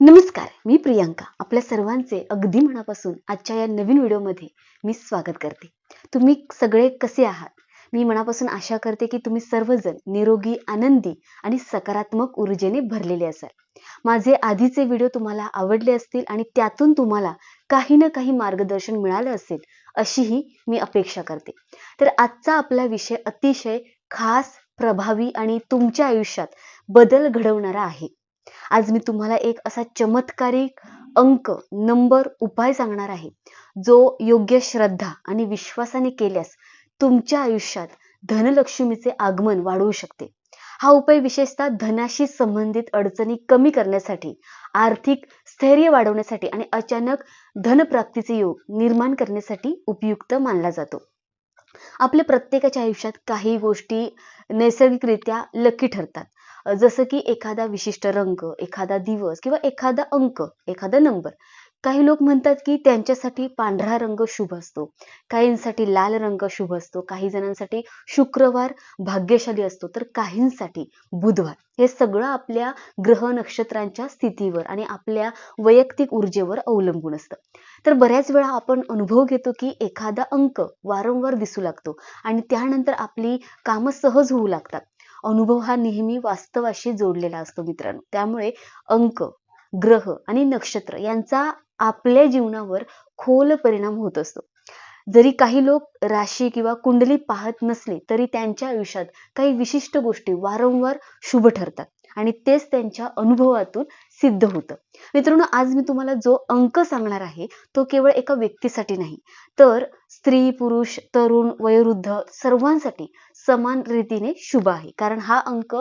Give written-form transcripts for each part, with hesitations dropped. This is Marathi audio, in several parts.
नमस्कार, मी प्रियांका. आपल्या सर्वांचे अगदी मनापासून आजच्या या नवीन व्हिडिओमध्ये मी स्वागत करते. तुम्ही सगळे कसे आहात? मी मनापासून आशा करते की तुम्ही सर्वजण निरोगी, आनंदी आणि सकारात्मक ऊर्जेने भरलेले असाल. माझे आधीचे व्हिडिओ तुम्हाला आवडले असतील आणि त्यातून तुम्हाला काही ना काही मार्गदर्शन मिळालं असेल, अशीही मी अपेक्षा करते. तर आजचा आपला विषय अतिशय खास, प्रभावी आणि तुमच्या आयुष्यात बदल घडवणारा आहे. आज मी तुम्हाला एक असा चमत्कारिक अंक, नंबर, उपाय सांगणार आहे, जो योग्य श्रद्धा आणि विश्वासाने केल्यास तुमच्या आयुष्यात धनलक्ष्मीचे आगमन वाढवू शकते. हा उपाय विशेषतः धनाशी संबंधित अडचणी कमी करण्यासाठी, आर्थिक स्थैर्य वाढवण्यासाठी आणि अचानक धनप्राप्तीचे योग निर्माण करण्यासाठी उपयुक्त मानला जातो. आपल्या प्रत्येकाच्या आयुष्यात काही गोष्टी नैसर्गिकरित्या लकी ठरतात. जसं की एखादा विशिष्ट रंग, एखादा दिवस किंवा एखादा अंक, एखादा नंबर. काही लोक म्हणतात की त्यांच्यासाठी पांढरा रंग शुभ असतो, काहींसाठी लाल रंग शुभ असतो, काही जणांसाठी शुक्रवार भाग्यशाली असतो, तर काहींसाठी बुधवार. हे सगळं आपल्या ग्रह नक्षत्रांच्या स्थितीवर आणि आपल्या वैयक्तिक ऊर्जेवर अवलंबून असतं. तर बऱ्याच वेळा आपण अनुभव घेतो की एखादा अंक वारंवार दिसू लागतो आणि त्यानंतर आपली कामं सहज होऊ लागतात. अनुभव हा नेहमी वास्तवाशी जोडलेला असतो मित्रांनो. त्यामुळे अंक, ग्रह आणि नक्षत्र यांचा आपल्या जीवनावर खोल परिणाम होत असतो. जरी काही लोक राशी किंवा कुंडली पाहत नसले तरी त्यांच्या आयुष्यात काही विशिष्ट गोष्टी वारंवार शुभ ठरतात आणि तेच त्यांच्या अनुभवातून सिद्ध होतं. मित्रांनो, आज मी तुम्हाला जो अंक सांगणार आहे तो केवळ एका व्यक्तीसाठी नाही, तर स्त्री, पुरुष, तरुण, वयोवृद्ध सर्वांसाठी समान रीतीने शुभ आहे. कारण हा अंक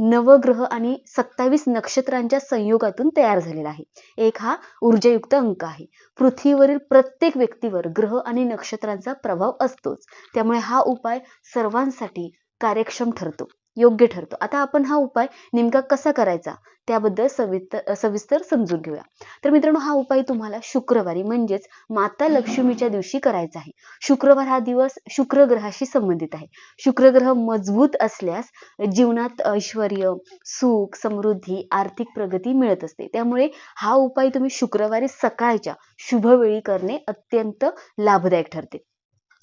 नवग्रह आणि 27 नक्षत्रांच्या संयोगातून तयार झालेला आहे. एक हा ऊर्जायुक्त अंक आहे. पृथ्वीवरील प्रत्येक व्यक्तीवर ग्रह आणि नक्षत्रांचा प्रभाव असतोच. त्यामुळे हा उपाय सर्वांसाठी कार्यक्षम ठरतो, योग्य ठरतो. आता आपण हा उपाय नेमका कसा करायचा त्याबद्दल सविस्तर समजून घेऊया. तर मित्रांनो, हा उपाय तुम्हाला शुक्रवारी म्हणजेच माता लक्ष्मीच्या दिवशी करायचा आहे. शुक्रवार हा दिवस शुक्र ग्रहाशी संबंधित आहे. शुक्र ग्रह मजबूत असल्यास जीवनात ऐश्वर्य, सुख, समृद्धी, आर्थिक प्रगती मिळत असते. त्यामुळे हा उपाय तुम्ही शुक्रवारी सकाळच्या शुभ वेळी करणे अत्यंत लाभदायक ठरते.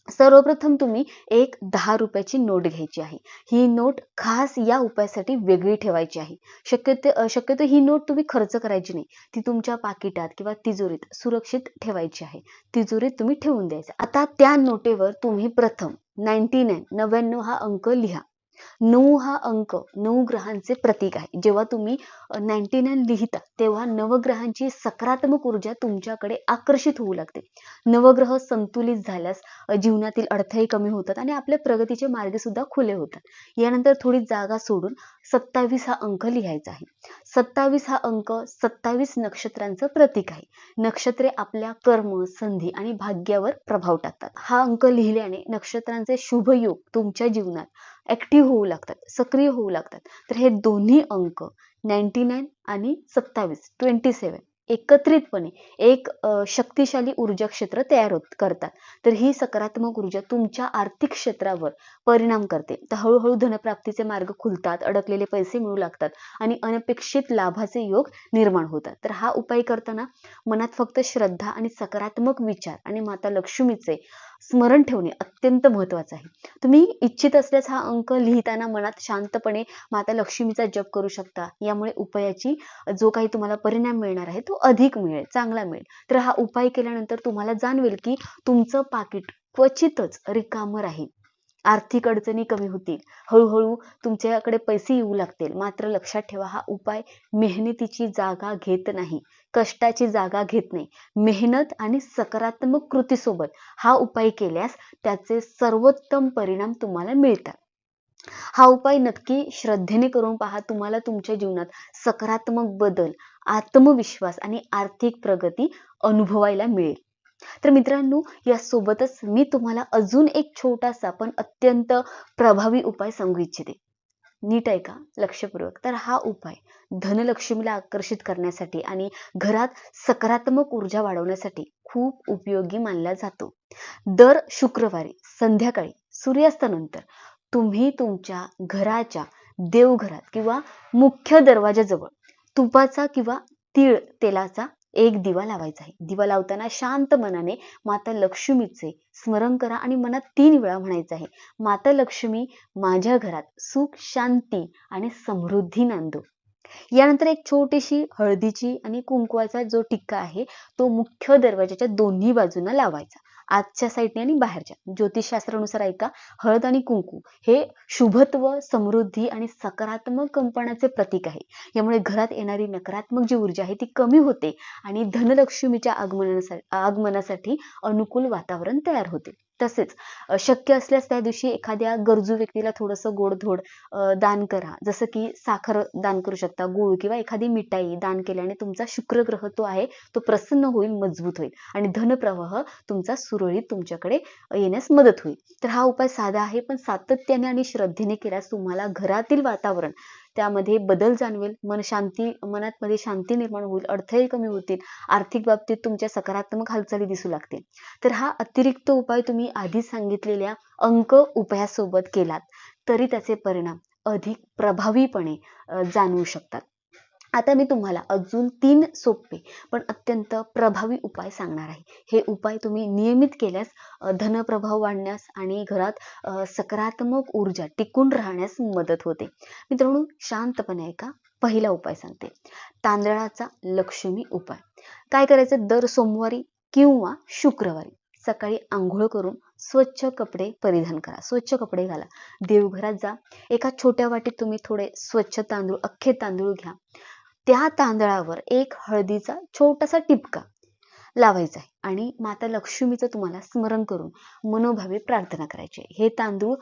सर्वप्रथम तुम्ही एक 10 रुपयाची नोट घ्यायची आहे. ही नोट खास या उपायासाठी वेगळी ठेवायची आहे. शक्यतो ही नोट तुम्ही खर्च करायची नाही. ती तुमच्या पाकिटात किंवा तिजोरीत सुरक्षित ठेवायची आहे. तिजोरीत तुम्ही ठेवून द्यायचं. आता त्या नोटेवर तुम्ही प्रथम 99 हा अंक लिहा. 9 हा अंक 9 ग्रहांचे प्रतीक आहे. जेव्हा तुम्ही 99 लिहिता तेव्हा नवग्रहांची सकारात्मक ऊर्जा तुमच्याकडे आकर्षित होऊ लागते. नवग्रह संतुलित झाल्यास जीवनातील अडथळे कमी होतात आणि आपल्या प्रगतीचे मार्ग सुद्धा खुले होतात. यानंतर थोडी जागा सोडून 27 हा अंक लिहायचा आहे. 27 हा अंक 27 नक्षत्रांचं प्रतीक आहे. नक्षत्रे आपल्या कर्म, संधी आणि भाग्यावर प्रभाव टाकतात. हा अंक लिहिल्याने नक्षत्रांचे शुभ योग तुमच्या जीवनात ऍक्टिव्ह होऊ लागतात, सक्रिय होऊ लागतात. तर हे दोन्ही अंक 99 आणि 27 एकत्रितपणे एक शक्तिशाली ऊर्जा क्षेत्र तयार करतात. तर ही सकारात्मक ऊर्जा तुमच्या आर्थिक क्षेत्रावर परिणाम करते. तर हळूहळू धनप्राप्तीचे मार्ग खुलतात, अडकलेले पैसे मिळू लागतात आणि अनपेक्षित लाभाचे योग निर्माण होतात. तर हा उपाय करताना मनात फक्त श्रद्धा आणि सकारात्मक विचार आणि माता लक्ष्मीचे स्मरण ठेवणे अत्यंत महत्वाचं आहे. तुम्ही इच्छित असल्यास हा अंक लिहिताना मनात शांतपणे माता लक्ष्मीचा जप करू शकता. यामुळे उपायाची जो काही तुम्हाला परिणाम मिळणार आहे तो अधिक मिळेल, चांगला मिळेल. तर हा उपाय केल्यानंतर तुम्हाला जाणवेल की तुमचं पाकिट क्वचितच रिकामं राहील. आर्थिक अडचणी कमी होतील. हळूहळू तुमच्याकडे पैसे येऊ लागतील. मात्र लक्षात ठेवा, हा उपाय मेहनतीची जागा घेत नाही, कष्टाची जागा घेत नाही. मेहनत आणि सकारात्मक कृतीसोबत हा उपाय केल्यास त्याचे सर्वोत्तम परिणाम तुम्हाला मिळतात. हा उपाय नक्की श्रद्धेने करून पहा. तुम्हाला तुमच्या जीवनात सकारात्मक बदल, आत्मविश्वास आणि आर्थिक प्रगती अनुभवायला मिळेल. तर मित्रांनो, यासोबतच मी तुम्हाला अजून एक छोटासा पण अत्यंत प्रभावी उपाय सांगू इच्छिते. नीट ऐका, लक्षपूर्वक. तर हा उपाय धनलक्ष्मीला आकर्षित करण्यासाठी आणि घरात सकारात्मक ऊर्जा वाढवण्यासाठी खूप उपयोगी मानला जातो. दर शुक्रवारी संध्याकाळी सूर्यास्तानंतर तुम्ही तुमच्या घराच्या देवघरात किंवा मुख्य दरवाजाजवळ तुपाचा किंवा तीळ तेलाचा एक दिवा लावायचा आहे. दिवा लावताना शांत मनाने माता लक्ष्मीचे स्मरण करा आणि मनात 3 वेळा म्हणायचं आहे, माता लक्ष्मी माझ्या घरात सुख, शांती आणि समृद्धी नांदो. यानंतर एक छोटीशी हळदीची आणि कुंकवाचा जो टिक्का आहे तो मुख्य दरवाजाच्या दोन्ही बाजूंना लावायचा, आतच्या साईडने आणि बाहेरच्या. ज्योतिषशास्त्रानुसार ऐका, हळद आणि कुंकू हे शुभत्व, समृद्धी आणि सकारात्मक कंपनाचे प्रतीक आहे. यामुळे घरात येणारी नकारात्मक जी ऊर्जा आहे ती कमी होते आणि धनलक्ष्मीच्या आगमनासाठी अनुकूल वातावरण तयार होते. तसेच शक्य असल्यास त्या दिवशी एखाद्या गरजू व्यक्तीला थोडंसं गोडधोड दान करा. जसं की साखर दान करू शकता, गूळ किंवा एखादी मिठाई दान केल्याने तुमचा शुक्र ग्रह तो आहे तो प्रसन्न होईल, मजबूत होईल आणि धनप्रवाह तुमचा सुरळीत तुमच्याकडे येण्यास मदत होईल. तर हा उपाय साधा आहे, पण सातत्याने आणि श्रद्धेने केल्यास तुम्हाला घरातील वातावरण त्यामध्ये बदल जाणवेल, मनात मध्ये शांती निर्माण होईल, अडथळे कमी होतील, आर्थिक बाबतीत तुमच्या सकारात्मक हालचाली दिसू लागतील. तर हा अतिरिक्त उपाय तुम्ही आधी सांगितलेल्या अंक उपायासोबत केलात तरी त्याचे परिणाम अधिक प्रभावीपणे जाणवू शकतात. आता मी तुम्हाला अजून 3 सोपे पण अत्यंत प्रभावी उपाय सांगणार आहे. हे उपाय तुम्ही नियमित केल्यास धनप्रभाव वाढण्यास आणि घरात सकारात्मक ऊर्जा टिकून राहण्यास मदत होते. मित्रांनो, शांतपणे ऐका. पहिला उपाय सांगते, तांदळाचा लक्ष्मी उपाय. काय करायचं, दर सोमवारी किंवा शुक्रवारी सकाळी आंघोळ करून स्वच्छ कपडे परिधान करा, स्वच्छ कपडे घाला, देवघरात जा. एका छोट्या वाटीत तुम्ही थोडे स्वच्छ तांदूळ, अख्खे तांदूळ घ्या. त्या तांदळावर एक हळदीचा छोटासा टिपका लावायचा आहे आणि माता लक्ष्मीचं तुम्हाला स्मरण करून मनोभावे प्रार्थना करायची. हे तांदूळ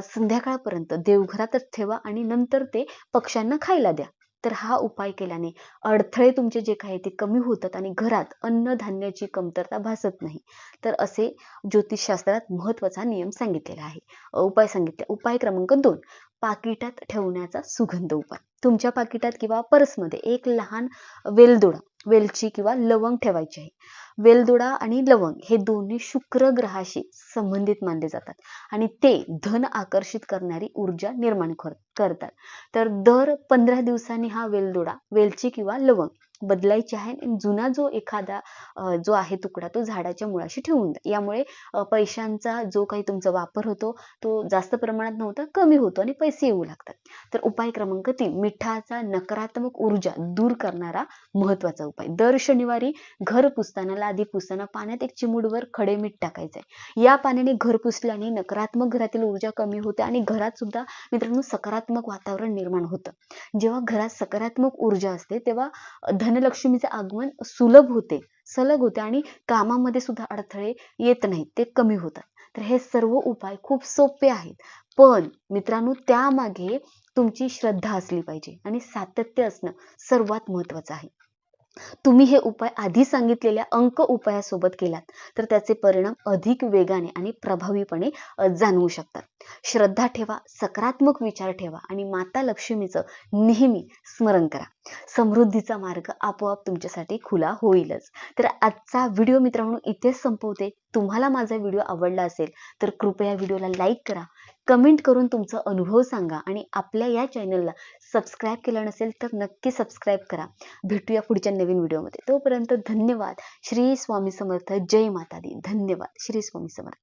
संध्याकाळपर्यंत देवघरातच ठेवा आणि नंतर ते पक्ष्यांना खायला द्या. तर हा उपाय केल्याने अडथळे तुमचे जे काही ते कमी होतात आणि घरात अन्नधान्याची कमतरता भासत नाही. तर असे ज्योतिषशास्त्रात महत्वाचा नियम सांगितलेला आहे. उपाय सांगितले. उपाय क्रमांक 2, पाकिटात ठेवण्याचा सुगंध उपाय. तुमच्या पाकिटात किंवा पर्समध्ये एक लहान वेलदोडा, वेलची किंवा लवंग ठेवायची आहे. वेलदोडा आणि लवंग हे दोन्ही शुक्र ग्रहाशी संबंधित मानले जातात आणि ते धन आकर्षित करणारी ऊर्जा निर्माण करतात. तर दर 15 दिवसांनी हा वेलदोडा, वेलची किंवा लवंग बदलायची आहे. जुना जो एखादा जो आहे तुकडा तो झाडाच्या मुळाशी ठेवून द्या. यामुळे पैशांचा जो काही तुमचा वापर होतो तो जास्त प्रमाणात नव्हता, कमी होतो आणि पैसे येऊ लागतात. तर उपाय क्रमांक 3, मिठाचा नकारात्मक ऊर्जा दूर करणारा महत्वाचा उपाय. दर शनिवारी घर पुसताना, लादी पुसताना पाण्यात एक चिमूटभर खडे मीठ टाकायचंय. या पाण्याने घर पुसल्याने नकारात्मक घरातील ऊर्जा कमी होते आणि घरात सुद्धा मित्रांनो सकारात्मक वातावरण निर्माण होतं. जेव्हा घरात सकारात्मक ऊर्जा असते तेव्हा धनलक्ष्मीचे आगमन सुलभ होते, सलग होते आणि कामामध्ये सुद्धा अडथळे येत नाहीत, ते कमी होतात. तर हे सर्व उपाय खूप सोपे आहेत, पण मित्रांनो त्यामागे तुमची श्रद्धा असली पाहिजे आणि सातत्य असणं सर्वात महत्वाचं आहे. तुम्ही हे उपाय आधी सांगितलेल्या अंक उपायासोबत केलात तर त्याचे परिणाम अधिक वेगाने आणि प्रभावीपणे जाणवू शकतात. श्रद्धा ठेवा, सकारात्मक विचार ठेवा आणि माता लक्ष्मीचं नेहमी स्मरण करा. समृद्धीचा मार्ग आपोआप तुमच्यासाठी खुला होईलच. तर आजचा व्हिडिओ मित्रांनो इथेच संपवते. तुम्हाला माझा व्हिडिओ आवडला असेल तर कृपया व्हिडिओला लाईक करा, कमेंट करून तुमचा अनुभव सांगा आणि आपल्या या चॅनलला सबस्क्राईब केलं नसेल तर नक्की सबस्क्राईब करा. भेटूया पुढच्या नवीन व्हिडिओमध्ये. तोपर्यंत धन्यवाद. श्री स्वामी समर्थ. जय माता दी. धन्यवाद. श्री स्वामी समर्थ.